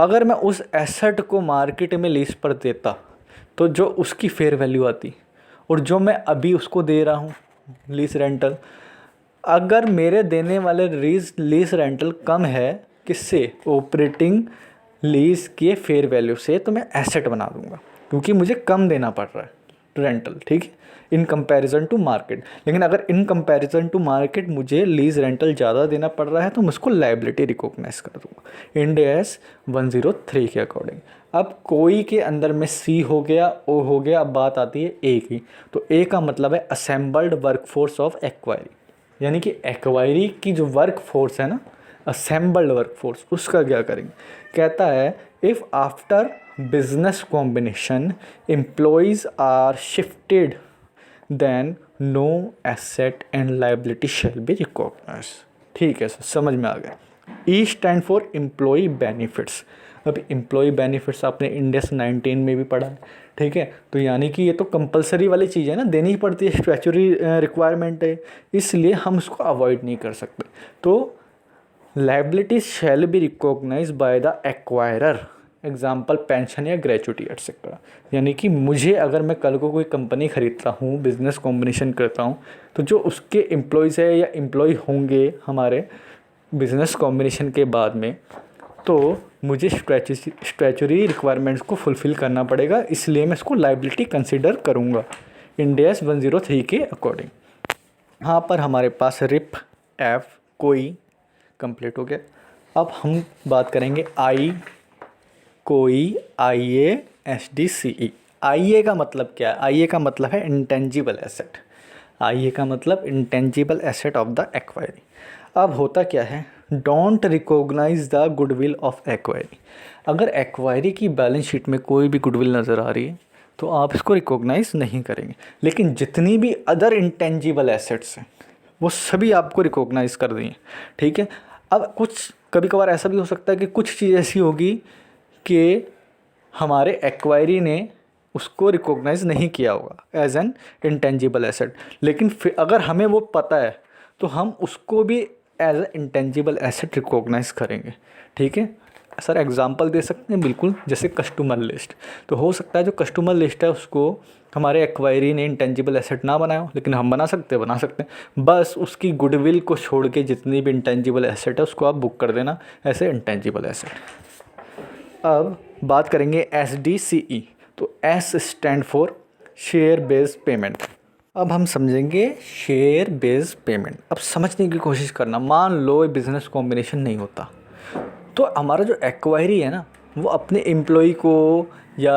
A: अगर मैं उस एसेट को मार्केट में लीज पर देता तो जो उसकी फेयर वैल्यू आती और जो मैं अभी उसको दे रहा हूँ लीज रेंटल, अगर मेरे देने वाले लीज रेंटल कम है किससे, ऑपरेटिंग लीज के फेयर वैल्यू से, तो मैं एसेट बना दूंगा क्योंकि मुझे कम देना पड़ रहा है रेंटल, ठीक है, इन कंपैरिजन टू मार्केट। लेकिन अगर इन कंपैरिजन टू मार्केट मुझे लीज रेंटल ज़्यादा देना पड़ रहा है तो मैं उसको लायबिलिटी रिकॉग्नाइज कर दूंगा इंड एस 103 के अकॉर्डिंग। अब कोई के अंदर में सी हो गया, ओ हो गया, अब बात आती है ए की। तो ए का मतलब है असेंबल्ड वर्कफोर्स ऑफ एक्वायरी, यानी कि एक्वायरी की जो वर्क फोर्स है ना, असेंबल्ड वर्क फोर्स, उसका क्या करेंगे। कहता है if after business combination employees are shifted then no asset and liability shall be recognise. ठीक है सर, समझ में आ गया। E stand for employee benefits. अभी एम्प्लॉय बेनिफिट्स आपने इंडेक्स 19 में भी पढ़ा है, ठीक है, तो यानी कि ये तो कंपलसरी वाली चीज़ है ना, देनी ही पड़ती है, स्टैच्यूटरी रिक्वायरमेंट है, इसलिए हम उसको अवॉइड नहीं कर सकते। तो liabilities shall be recognise by the acquirer, example pension या ग्रेचुटी एटसेट्रा। यानी कि मुझे अगर मैं कल को कोई कंपनी खरीदता हूँ, बिजनेस कॉम्बिनेशन करता हूँ, तो जो उसके एम्प्लॉयज़ है या एम्प्लॉय होंगे हमारे बिजनेस कॉम्बिनेशन के बाद में, तो मुझे स्टैच्यूटरी रिक्वायरमेंट्स को फुलफ़िल करना पड़ेगा, इसलिए मैं इसको लाइबिलिटी कंसिडर करूँगा इंड एस 103 के अकॉर्डिंग। यहाँ पर हमारे पास रिप एफ कोई कंप्लीट हो गया। अब हम बात करेंगे आई कोई, आई ए, S D C E. I A का मतलब क्या है, आई ए का मतलब है इंटेंजिबल एसेट। आई ए का मतलब intangible asset of the acquiree. अब होता क्या है, don't recognise the goodwill of acquiree. अगर एक्वायरी की बैलेंस शीट में कोई भी गुडविल नज़र आ रही है तो आप इसको रिकॉग्नाइज नहीं करेंगे, लेकिन जितनी भी अदर इंटेंजिबल एसेट्स हैं वो सभी आपको रिकॉग्नाइज कर देंगे, ठीक है। अब कुछ कभी कभार ऐसा भी हो सकता है कि कुछ चीज़ ऐसी होगी कि हमारे एक्वायरी ने उसको रिकॉग्नाइज नहीं किया होगा एज एन इंटेंजिबल एसेट, लेकिन फिर अगर हमें वो पता है तो हम उसको भी as a intangible asset recognise करेंगे, ठीक है। सर एग्जांपल दे सकते हैं, बिल्कुल, जैसे कस्टमर लिस्ट। तो हो सकता है जो कस्टमर लिस्ट है उसको हमारे एक्वायरी ने इंटेंजिबल एसेट ना बनाया हो, लेकिन हम बना सकते हैं। बस उसकी गुडविल को छोड़ के जितनी भी इंटेंजिबल एसेट है उसको आप बुक कर देना ऐसे इंटेंजिबल एसेट। अब बात करेंगे एस डी सी ई। तो S stand for share based payment. अब हम समझेंगे शेयर बेस्ड पेमेंट। अब समझने की कोशिश करना, मान लो बिज़नेस कॉम्बिनेशन नहीं होता तो हमारा जो एक्वायरी है ना वो अपने एम्प्लॉय को या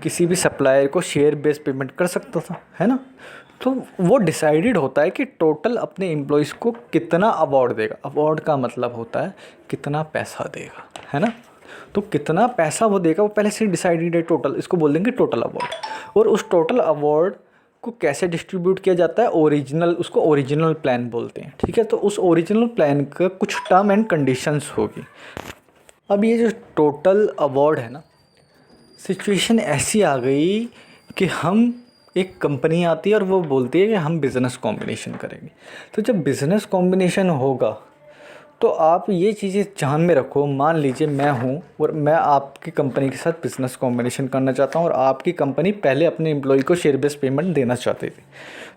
A: किसी भी सप्लायर को शेयर बेस्ड पेमेंट कर सकता था, है ना। तो वो डिसाइडेड होता है कि टोटल अपने एम्प्लॉयज़ को कितना अवार्ड देगा। अवार्ड का मतलब होता है कितना पैसा देगा, है ना। तो कितना पैसा वो देगा वो पहले से डिसाइडेड है, टोटल, इसको बोल देंगे टोटल अवार्ड। और उस टोटल अवार्ड को कैसे डिस्ट्रीब्यूट किया जाता है, ओरिजिनल, उसको ओरिजिनल प्लान बोलते हैं, ठीक है। तो उस ओरिजिनल प्लान का कुछ टर्म एंड कंडीशंस होगी। अब ये जो टोटल अवार्ड है ना, सिचुएशन ऐसी आ गई कि हम, एक कंपनी आती है और वो बोलती है कि हम बिज़नेस कॉम्बिनेशन करेंगे। तो जब बिज़नेस कॉम्बिनेशन होगा तो आप ये चीज़ें ध्यान में रखो। मान लीजिए मैं हूँ और मैं आपकी कंपनी के साथ बिज़नेस कॉम्बिनेशन करना चाहता हूँ और आपकी कंपनी पहले अपने एम्प्लॉय को शेयर बेस्ड पेमेंट देना चाहती थी,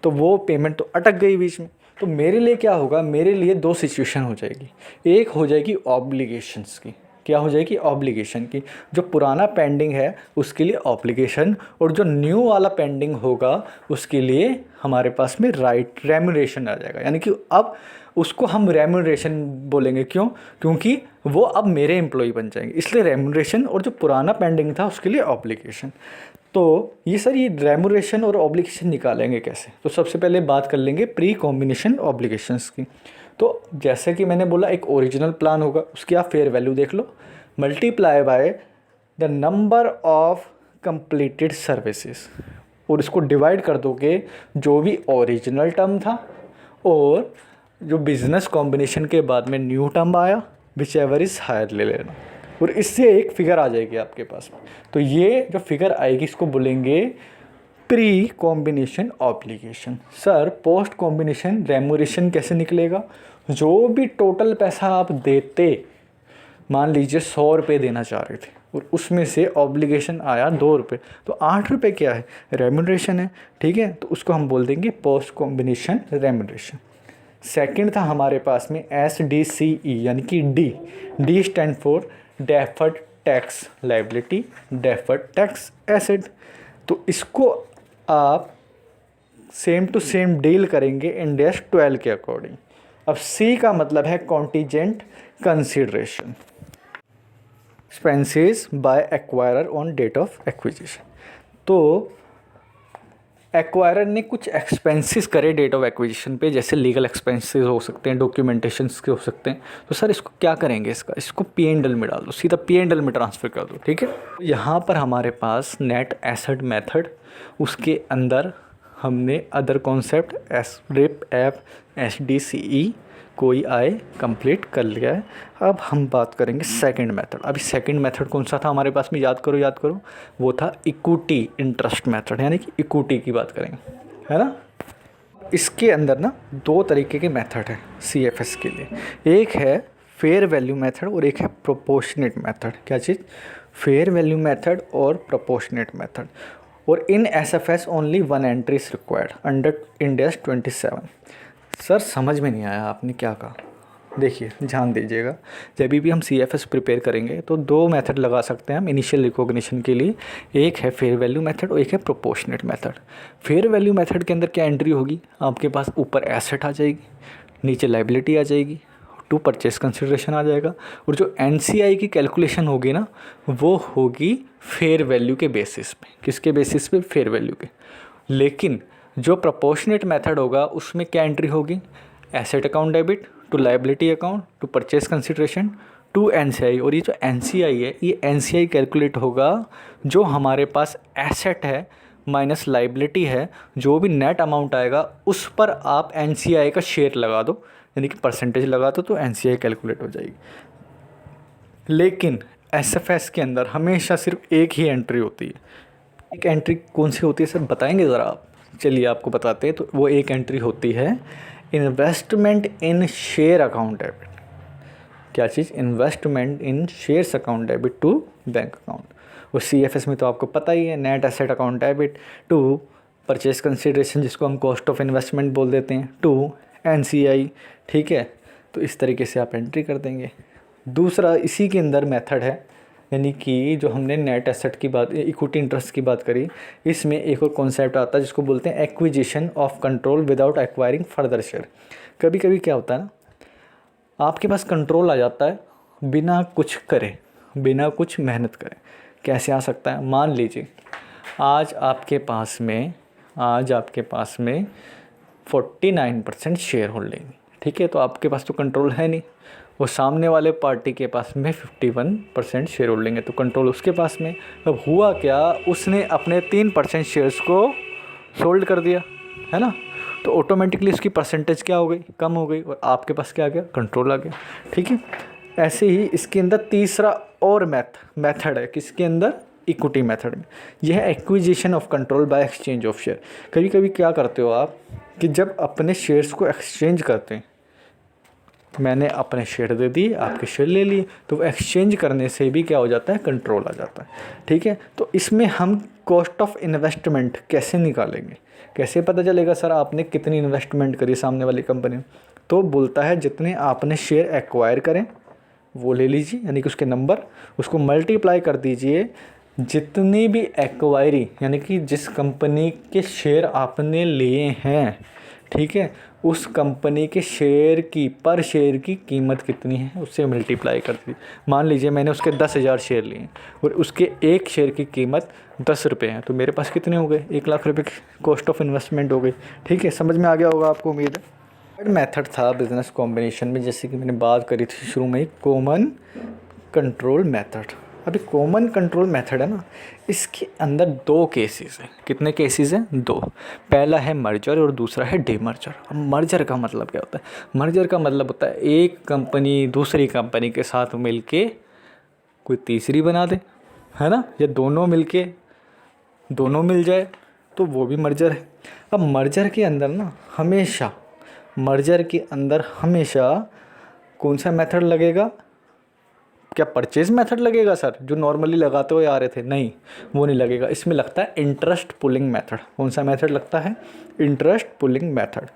A: तो वो पेमेंट तो अटक गई बीच में। तो मेरे लिए क्या होगा, मेरे लिए दो सिचुएशन हो जाएगी। एक हो जाएगी ऑब्लिगेशंस की। क्या हो जाएगी, ऑब्लिगेशन की। जो पुराना पेंडिंग है उसके लिए ऑब्लिगेशन, और जो न्यू वाला पेंडिंग होगा उसके लिए हमारे पास में राइट रेम्यूनरेशन आ जाएगा। यानी कि अब उसको हम रेम्यूनरेशन बोलेंगे, क्यों, क्योंकि वो अब मेरे एम्प्लॉय बन जाएंगे, इसलिए रेम्यूनरेशन। और जो पुराना पेंडिंग था उसके लिए ऑब्लिगेशन। तो ये सर, ये रेम्यूनरेशन और ऑब्लिगेशन निकालेंगे कैसे। तो सबसे पहले बात कर लेंगे प्री कॉम्बिनेशन ऑब्लिगेशंस की। तो जैसे कि मैंने बोला, एक ओरिजिनल प्लान होगा, उसकी आप फेयर वैल्यू देख लो, multiply by the number of completed services, और इसको डिवाइड कर दोगे जो भी ओरिजिनल टर्म था और जो बिज़नेस कॉम्बिनेशन के बाद में न्यू टर्म आया, विच एवर इज़ हायर ले लेना, और इससे एक फ़िगर आ जाएगी आपके पास। तो ये जो फिगर आएगी इसको बोलेंगे pre combination obligation. Sir post combination रेम्यूरेशन कैसे निकलेगा? जो भी टोटल पैसा आप देते, मान लीजिए 100 रुपये देना चाह रहे थे और उसमें से ऑब्लिगेशन आया 2 रुपये, तो 8 रुपये क्या है? रेम्यूनरेशन है। ठीक है, तो उसको हम बोल देंगे पोस्ट कॉम्बिनेशन रेम्यूनरेशन। सेकंड था हमारे पास में SDCE यानी कि D stand for deferred tax liability, deferred tax asset. तो इसको आप सेम टू सेम डील करेंगे इंड एस 12 के अकॉर्डिंग। अब C का मतलब है contingent consideration, expenses by acquirer on date of acquisition. तो एक्वायरर ने कुछ एक्सपेंसेस करे डेट ऑफ एक्विजिशन पे, जैसे लीगल एक्सपेंसेस हो सकते हैं, डॉक्यूमेंटेशंस के हो सकते हैं। तो सर इसको क्या करेंगे? इसको P&L में डाल दो, सीधा P&L में ट्रांसफ़र कर दो। ठीक है, यहाँ पर हमारे पास नेट एसेट मेथड, उसके अंदर हमने अदर कॉन्सेप्ट SRIP, SDCE कोई आए कंप्लीट कर लिया है। अब हम बात करेंगे सेकंड मेथड। अभी सेकंड मेथड कौन सा था हमारे पास में? याद करो, वो था इक्विटी इंटरेस्ट मेथड, यानी कि इक्विटी की बात करेंगे, है ना। इसके अंदर ना 2 तरीके के मेथड है CFS के लिए। एक है फेयर वैल्यू मेथड और एक है प्रोपोर्शनेट मेथड। क्या चीज़? फेयर वैल्यू मेथड और प्रोपोर्शनेट मेथड। और इन SFS only 1 entry is required under end S 27। Sir समझ में नहीं आया आपने क्या कहा? देखिए ध्यान दीजिएगा, जब भी हम CFS प्रिपेयर करेंगे तो 2 मेथड लगा सकते हैं हम इनिशियल रिकॉग्निशन के लिए। एक है फेयर वैल्यू मेथड और एक है proportionate method. Fair value method के अंदर क्या एंट्री होगी? आपके पास ऊपर एसेट आ जाएगी, नीचे लाइबिलिटी आ जाएगी, टू परचेस कंसिडरेशन आ जाएगा, और जो NCI की कैलकुलेशन होगी ना, वो होगी फेयर वैल्यू के बेसिस पे। किसके बेसिस पे? फेयर वैल्यू के। लेकिन जो प्रोपोर्शनेट मेथड होगा उसमें क्या एंट्री होगी? Asset account debit to liability account to purchase consideration to NCI। और ये जो NCI है, ये NCI कैलकुलेट होगा जो हमारे पास एसेट है माइनस लाइबिलिटी है, जो भी नेट अमाउंट आएगा उस पर आप NCI का शेयर लगा दो, यानी कि परसेंटेज लगा दो, तो NCI कैलकुलेट हो जाएगी। लेकिन SFS के अंदर हमेशा सिर्फ एक ही एंट्री होती है। एक एंट्री कौन सी होती है सर, बताएंगे ज़रा आप? चलिए आपको बताते हैं। तो वो एक एंट्री होती है investment in share account debit. क्या चीज़? Investment in shares account debit to bank account. और CFS में तो आपको पता ही है, net asset account debit to purchase consideration, जिसको हम कॉस्ट ऑफ इन्वेस्टमेंट बोल देते हैं, टू NCI। ठीक है, तो इस तरीके से आप एंट्री कर देंगे। दूसरा इसी के अंदर मेथड है, यानी कि जो हमने नेट एसेट की बात, इक्विटी इंटरेस्ट की बात करी, इसमें एक और कॉन्सेप्ट आता है जिसको बोलते हैं acquisition of control without acquiring further share. कभी कभी क्या होता है ना, आपके पास कंट्रोल आ जाता है बिना कुछ करे, बिना कुछ मेहनत करे। कैसे आ सकता है? मान लीजिए आज आपके पास में 49% शेयर होल्डिंग, ठीक है, तो आपके पास तो कंट्रोल है नहीं। वो सामने वाले पार्टी के पास में 51% शेयर होल्डिंग है, तो कंट्रोल उसके पास में। अब हुआ क्या, उसने अपने 3% शेयर्स को सोल्ड कर दिया, है ना, तो ऑटोमेटिकली उसकी परसेंटेज क्या हो गई? कम हो गई, और आपके पास क्या आ गया? कंट्रोल आ गया। ठीक है, ऐसे ही इसके अंदर तीसरा और मेथड है, किसके अंदर? इक्विटी मेथड में। यह है acquisition of control by exchange of share. कभी कभी क्या करते हो आप कि जब अपने शेयर्स को एक्सचेंज करते हैं, मैंने अपने शेयर दे दिए, आपके शेयर ले लिए, तो एक्सचेंज करने से भी क्या हो जाता है? कंट्रोल आ जाता है। ठीक है, तो इसमें हम कॉस्ट ऑफ इन्वेस्टमेंट कैसे निकालेंगे? कैसे पता चलेगा सर आपने कितनी इन्वेस्टमेंट करी सामने वाली कंपनी में? तो बोलता है जितने आपने शेयर एक्वायर करें वो ले लीजिए, यानी कि उसके नंबर, उसको मल्टीप्लाई कर दीजिए जितनी भी एक्वायरी, यानी कि जिस कंपनी के शेयर आपने लिए हैं, ठीक है, उस कंपनी के शेयर की पर शेयर की कीमत कितनी है उससे मल्टीप्लाई कर दी। मान लीजिए मैंने उसके 10,000 शेयर लिए और उसके एक शेयर की कीमत 10 रुपये है, तो मेरे पास कितने हो गए? 1 लाख रुपये की कॉस्ट ऑफ इन्वेस्टमेंट हो गई। ठीक है, समझ में आ गया होगा आपको, उम्मीद है। थर्ड मेथड था बिजनेस कॉम्बिनेशन में, जैसे कि मैंने बात करी थी शुरू में ही, कॉमन कंट्रोल मेथड। अभी कॉमन कंट्रोल मेथड है ना, इसके अंदर 2 केसेस हैं। कितने केसेस हैं? 2। पहला है मर्जर और दूसरा है डीमर्जर। अब मर्जर का मतलब क्या होता है? मर्जर का मतलब होता है एक कंपनी दूसरी कंपनी के साथ मिलके कोई तीसरी बना दे, है ना, या दोनों मिल जाए, तो वो भी मर्जर है। अब मर्जर के अंदर ना हमेशा कौन सा मेथड लगेगा? क्या परचेज मेथड लगेगा सर, जो नॉर्मली लगाते हुए आ रहे थे? नहीं, वो नहीं लगेगा। इसमें लगता है इंटरेस्ट पुलिंग मेथड। कौन सा मेथड लगता है? Interest pulling method.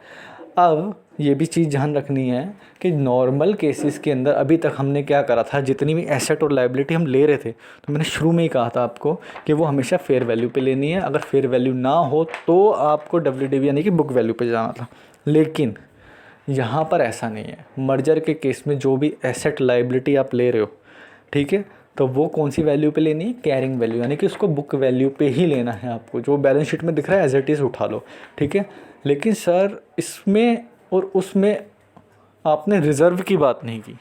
A: अब ये भी चीज़ ध्यान रखनी है कि नॉर्मल केसेस के अंदर अभी तक हमने क्या करा था, जितनी भी एसेट और लायबिलिटी हम ले रहे थे, तो मैंने शुरू में ही कहा था आपको कि वो हमेशा फेयर वैल्यू पे लेनी है। अगर फेयर वैल्यू ना हो तो आपको WDV यानी कि बुक वैल्यू पे जाना था। लेकिन यहाँ पर ऐसा नहीं है। मर्जर के केस में जो भी एसेट लायबिलिटी आप ले रहे हो, ठीक है, तो वो कौन सी वैल्यू पे लेनी है? कैरिंग वैल्यू, यानी कि उसको बुक वैल्यू पे ही लेना है आपको। जो बैलेंस शीट में दिख रहा है एज इट इज़ उठा लो, ठीक है। लेकिन सर इसमें और उसमें आपने रिज़र्व की बात नहीं की।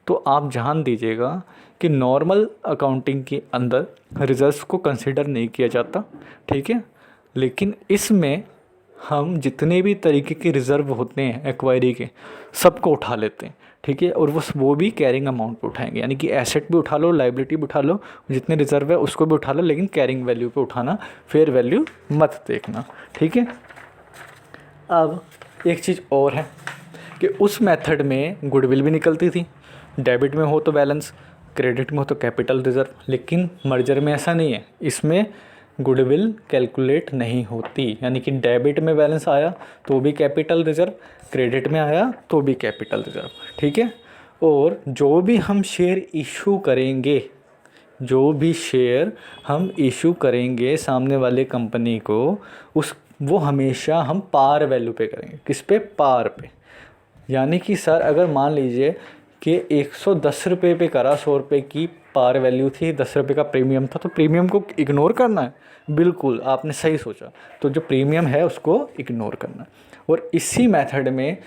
A: तो आप ध्यान दीजिएगा कि नॉर्मल अकाउंटिंग के अंदर रिज़र्व्स को कंसिडर नहीं किया जाता, ठीक है। लेकिन इसमें हम जितने भी तरीके के रिज़र्व होते हैं एक्वायरी के, सबको उठा लेते हैं, ठीक है। और वो भी कैरिंग अमाउंट पे उठाएंगे, यानी कि एसेट भी उठा लो, लायबिलिटी भी उठा लो, जितने रिज़र्व है उसको भी उठा लो, लेकिन कैरिंग वैल्यू पे उठाना, फेयर वैल्यू मत देखना, ठीक है। अब एक चीज़ और है कि उस मेथड में गुडविल भी निकलती थी। डेबिट में हो तो बैलेंस, क्रेडिट में हो तो कैपिटल रिज़र्व। लेकिन मर्जर में ऐसा नहीं है, इसमें गुडविल कैलकुलेट नहीं होती। यानी कि डेबिट में बैलेंस आया तो भी कैपिटल रिज़र्व, क्रेडिट में आया तो भी कैपिटल रिज़र्व, ठीक है। और जो भी हम शेयर इशू करेंगे सामने वाले कंपनी को, वो हमेशा हम पार वैल्यू पे करेंगे। किस पे? पार पे। यानी कि सर अगर मान लीजिए कि 110 रुपये पे करा, 100 रुपये की पार वैल्यू थी, 10 रुपये का प्रीमियम था, तो प्रीमियम को इग्नोर करना है? बिल्कुल, आपने सही सोचा। तो जो प्रीमियम है उसको इग्नोर करना है। और इसी मेथड में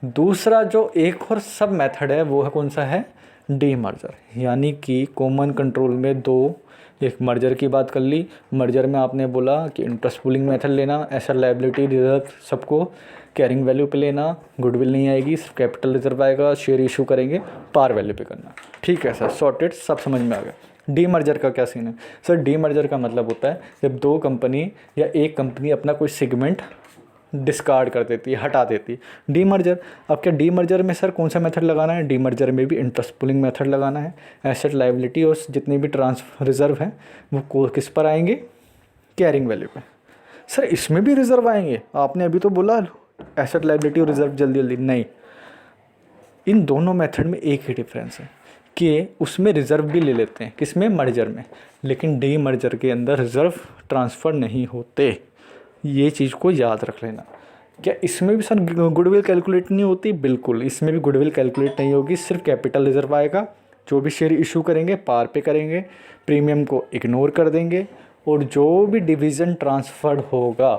A: दूसरा जो एक और सब मेथड है वो है कौन सा है? D merger. यानी कि कॉमन कंट्रोल में एक मर्जर की बात कर ली। मर्जर में आपने बोला कि इंटरेस्ट पूलिंग मेथड लेना, एसेट लायबिलिटी रिजर्व सबको कैरिंग वैल्यू पे लेना, गुडविल नहीं आएगी, सिर्फ कैपिटल रिजर्व आएगा, शेयर इशू करेंगे, पार वैल्यू पे करना। ठीक है सर, सॉर्टेड, सब समझ में आ गया। डी मर्जर का क्या सीन है? सर डी मर्जर का मतलब होता है जब दो कंपनी या एक कंपनी अपना कोई सेगमेंट डिस्कार्ड कर देती है, हटा देती है। डी मर्जर, अब क्या डी मर्जर में सर कौन सा मेथड लगाना है? डी मर्जर में भी इंटरेस्ट पुलिंग मेथड लगाना है। एसेट लायबिलिटी और जितने भी ट्रांसफर रिजर्व हैं वो किस पर आएंगे? कैरिंग वैल्यू पे। सर इसमें भी रिजर्व आएंगे? आपने अभी तो बोला एसेट लायबिलिटी और रिजर्व जल्दी जल्दी। नहीं, इन दोनों मेथड में एक ही डिफरेंस है कि उसमें रिजर्व भी ले लेते हैं, किसमें? मर्जर में। लेकिन डी मर्जर के अंदर रिजर्व ट्रांसफ़र नहीं होते। ये चीज़ को याद रख लेना। क्या इसमें भी सर गुडविल कैलकुलेट नहीं होती? बिल्कुल, इसमें भी गुडविल कैलकुलेट नहीं होगी, सिर्फ कैपिटल रिजर्व आएगा। जो भी शेयर इशू करेंगे पार पे करेंगे, प्रीमियम को इग्नोर कर देंगे, और जो भी डिवीज़न ट्रांसफ़र्ड होगा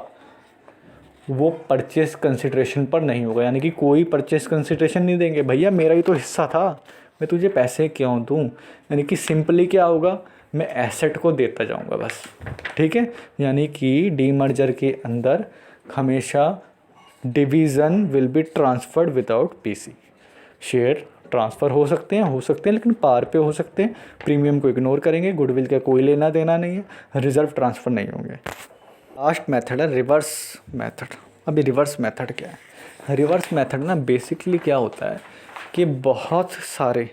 A: वो परचेस कंसिडरेशन पर नहीं होगा। यानी कि कोई परचेस कंसिडरेशन नहीं देंगे, भैया मेरा ही तो हिस्सा था, मैं तुझे पैसे क्यों दूँ। यानी कि सिंपली क्या होगा, मैं एसेट को देता जाऊंगा बस। ठीक है, यानी कि डी मर्जर के अंदर हमेशा division will be transferred without PC. Share transfer हो सकते हैं लेकिन पार पे हो सकते हैं। प्रीमियम को इग्नोर करेंगे, गुडविल का कोई लेना देना नहीं है, रिजर्व ट्रांसफ़र नहीं होंगे। लास्ट मेथड है रिवर्स मेथड। अभी रिवर्स मेथड क्या है? रिवर्स मेथड ना बेसिकली क्या होता है कि बहुत सारे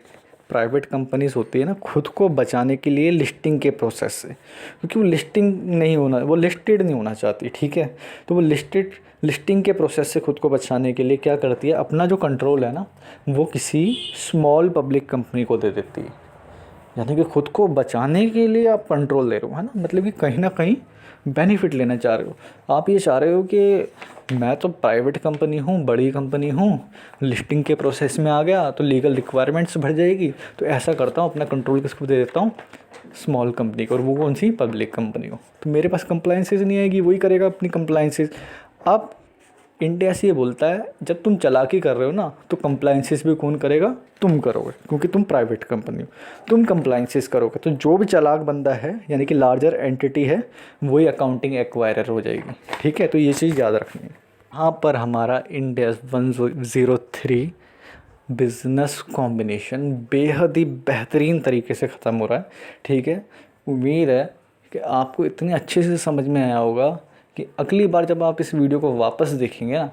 A: प्राइवेट कंपनीज़ होती है ना, खुद को बचाने के लिए लिस्टिंग के प्रोसेस से, क्योंकि वो लिस्टेड नहीं होना चाहती, ठीक है। तो वो लिस्टिंग के प्रोसेस से खुद को बचाने के लिए क्या करती है, अपना जो कंट्रोल है ना वो किसी स्मॉल पब्लिक कंपनी को दे देती है। यानी कि खुद को बचाने के लिए आप कंट्रोल ले रहे हो, है ना, मतलब कि कहीं ना कहीं बेनिफिट लेना चाह रहे हो। आप ये चाह रहे हो कि मैं तो प्राइवेट कंपनी हूँ, बड़ी कंपनी हूँ, लिस्टिंग के प्रोसेस में आ गया तो लीगल रिक्वायरमेंट्स बढ़ जाएगी, तो ऐसा करता हूँ अपना कंट्रोल किसको दे देता हूँ? स्मॉल कंपनी को। और वो कौन सी? पब्लिक कंपनी को। तो मेरे पास कंप्लाइंसेस नहीं आएगी, वही करेगा अपनी कंप्लाइंसेस। अब इंडिया से ये बोलता है जब तुम चालाकी कर रहे हो ना तो कंप्लाइंसेस भी कौन करेगा? तुम करोगे, क्योंकि तुम प्राइवेट कंपनी हो, तुम कंप्लाइंसेस करोगे। तो जो भी चालाक बंदा है यानी कि लार्जर एंटिटी है वही अकाउंटिंग एक्वायरर हो जाएगी। ठीक है, तो ये चीज़ याद रखनी है। यहाँ पर हमारा इंडेस 103 बिजनेस कॉम्बिनेशन बेहद ही बेहतरीन तरीके से ख़त्म हो रहा है। ठीक है, उम्मीद है कि आपको इतने अच्छे से समझ में आया होगा कि अगली बार जब आप इस वीडियो को वापस देखेंगे ना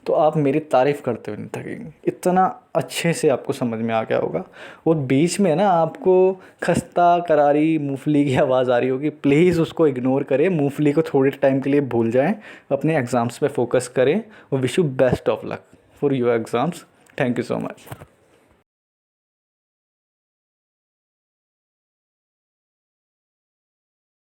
A: तो आप मेरी तारीफ़ करते हुए नहीं थकेंगे, इतना अच्छे से आपको समझ में आ गया होगा। और बीच में ना आपको खस्ता करारी मूंगफली की आवाज़ आ रही होगी, प्लीज़ उसको इग्नोर करें, मूंगफली को थोड़े टाइम के लिए भूल जाएं, अपने एग्ज़ाम्स पे फोकस करें और wish you best of luck for your exams. Thank you so much.